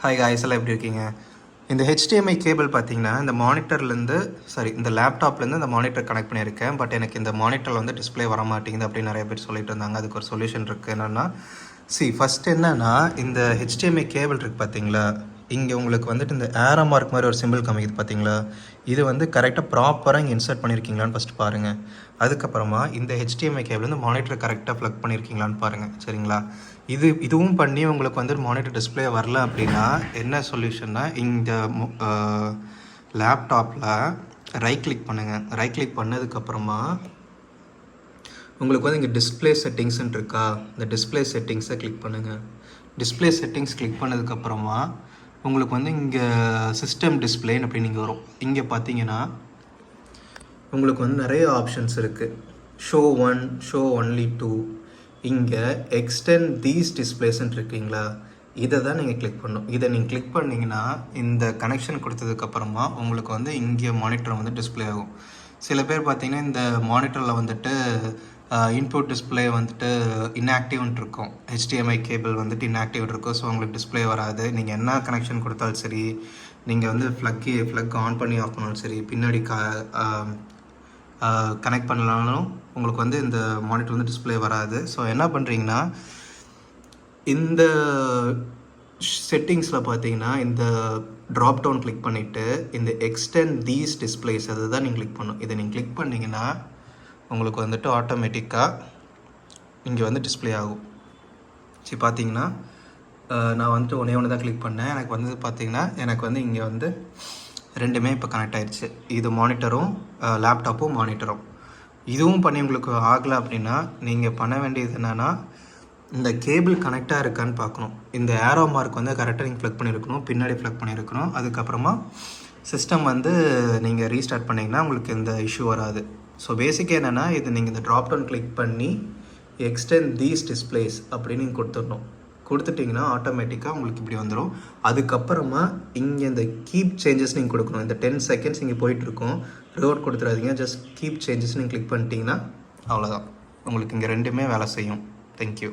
Hi guys, எல்லாம் எப்படி இருக்கீங்க? இந்த HDMI கேபிள் பார்த்தீங்கன்னா இந்த மானிட்டர்லேருந்து இந்த லேப்டாப்லேருந்து இந்த மானிட்டர் கனெக்ட் பண்ணியிருக்கேன். பட் எனக்கு இந்த மானிட்டரில் வந்து டிஸ்பிளே வர மாட்டேங்குது அப்படின்னு நிறைய பேர் சொல்லிட்டு இருந்தாங்க. அதுக்கு ஒரு சொல்யூஷன் இருக்குது. என்னென்னா ஃபஸ்ட் என்னென்னா இந்த HDMI கேபிள் இருக்குது பார்த்தீங்களா, இங்கே உங்களுக்கு வந்துட்டு இந்த ஏரோ மார்க் மாதிரி ஒரு சிம்பிள் காமிக்குது பார்த்தீங்களா, இது வந்து கரெக்டாக ப்ராப்பராக இங்கே இன்சர்ட் பண்ணியிருக்கீங்களான்னு ஃபஸ்ட்டு பாருங்கள். அதுக்கப்புறமா இந்த HDMI கேபிள் வந்து மானிட்டர் கரெக்டாக ப்ளக் பண்ணியிருக்கீங்களான்னு பாருங்கள். சரிங்களா? இதுவும் பண்ணி உங்களுக்கு வந்து மானிட்டர் டிஸ்பிளே வரல அப்படின்னா என்ன சொல்யூஷன்னா, இந்த லேப்டாப்பில் ரைட் கிளிக் பண்ணுங்கள். ரைட் கிளிக் பண்ணதுக்கப்புறமா உங்களுக்கு வந்து இங்கே டிஸ்பிளே செட்டிங்ஸ்ன்னு இருக்கா, இந்த டிஸ்பிளே செட்டிங்ஸை கிளிக் பண்ணுங்கள். டிஸ்பிளே செட்டிங்ஸ் கிளிக் பண்ணதுக்கப்புறமா உங்களுக்கு வந்து இங்கே சிஸ்டம் டிஸ்பிளேன்னு அப்படின்னு இங்கே வரும். இங்கே பார்த்தீங்கன்னா உங்களுக்கு வந்து நிறைய ஆப்ஷன்ஸ் இருக்குது. ஷோ 1, ஷோ ஒன்லி 2, இங்கே எக்ஸ்டெண்ட் தீஸ் டிஸ்பிளேஸ்ன்னு இருக்கீங்களா, இதை தான் நீங்கள் கிளிக் பண்ணணும். இதை நீங்கள் கிளிக் பண்ணிங்கன்னா இந்த கனெக்ஷன் கொடுத்ததுக்கப்புறமா உங்களுக்கு வந்து இங்கே மானிட்டர் வந்து டிஸ்பிளே ஆகும். சில பேர் பார்த்தீங்கன்னா இந்த மானிட்டரில் வந்துட்டு இன்புட் டிஸ்பிளே வந்துட்டு இன்ஆக்டிவ்னு இருக்கும், HDMI கேபிள் வந்துட்டு இன்ஆக்டிவ் இருக்கும். ஸோ உங்களுக்கு டிஸ்பிளே வராது. நீங்கள் என்ன கனெக்ஷன் கொடுத்தாலும் சரி, நீங்கள் வந்து ஃப்ளக் ஆன் பண்ணி ஆஃப் பண்ணாலும் சரி, பின்னாடி கனெக்ட் பண்ணலாலும் உங்களுக்கு வந்து இந்த மானிட்டர் வந்து டிஸ்பிளே வராது. ஸோ என்ன பண்ணுறீங்கன்னா இந்த செட்டிங்ஸில் பார்த்தீங்கன்னா இந்த ட்ராப் டவுன் கிளிக் பண்ணிவிட்டு இந்த எக்ஸ்டெண்ட் தீஸ் டிஸ்பிளேஸ் அதை தான் நீங்கள் கிளிக் பண்ணணும். இதை நீங்கள் கிளிக் பண்ணிங்கன்னா உங்களுக்கு வந்துட்டு ஆட்டோமேட்டிக்காக இங்கே வந்து டிஸ்பிளே ஆகும். சரி, பார்த்தீங்கன்னா நான் வந்துட்டு ஒன்று தான் கிளிக் பண்ணேன். எனக்கு வந்து இங்கே வந்து ரெண்டுமே இப்போ கனெக்ட் ஆகிடுச்சு. இது மானிட்டரும் லேப்டாப்பும் மானிட்டரும். இதுவும் பண்ணி உங்களுக்கு ஆகலை அப்படின்னா நீங்கள் பண்ண வேண்டியது என்னென்னா, இந்த கேபிள் கனெக்டாக இருக்கான்னு பார்க்கணும். இந்த ஏரோ மார்க் வந்து கரெக்டாக நீங்கள் ப்ளக் பண்ணியிருக்கணும், பின்னாடி ப்ளக் பண்ணியிருக்கணும். அதுக்கப்புறமா சிஸ்டம் வந்து நீங்கள் ரீஸ்டார்ட் பண்ணிங்கன்னா உங்களுக்கு இந்த இஷ்யூ வராது. ஸோ பேசிக்காக என்னென்னா, இது நீங்கள் இந்த ட்ராப் டவுன் கிளிக் பண்ணி எக்ஸ்டெண்ட் தீஸ் டிஸ்பிளேஸ் அப்படின்னு நீங்கள் கொடுத்துட்டிங்கன்னா ஆட்டோமேட்டிக்காக உங்களுக்கு இப்படி வந்துடும். அதுக்கப்புறமா இங்கே இந்த கீப் சேஞ்சஸ் நீங்கள் கொடுக்கணும். இந்த 10 செகண்ட்ஸ் இங்கே போயிட்டுருக்கோம், ரிவர்ட் கொடுத்துடாதீங்க. ஜஸ்ட் கீப் சேஞ்சஸ் நீங்கள் கிளிக் பண்ணிட்டீங்கன்னா அவ்வளோதான், உங்களுக்கு இங்கே ரெண்டுமே வேலை செய்யும். தேங்க்யூ.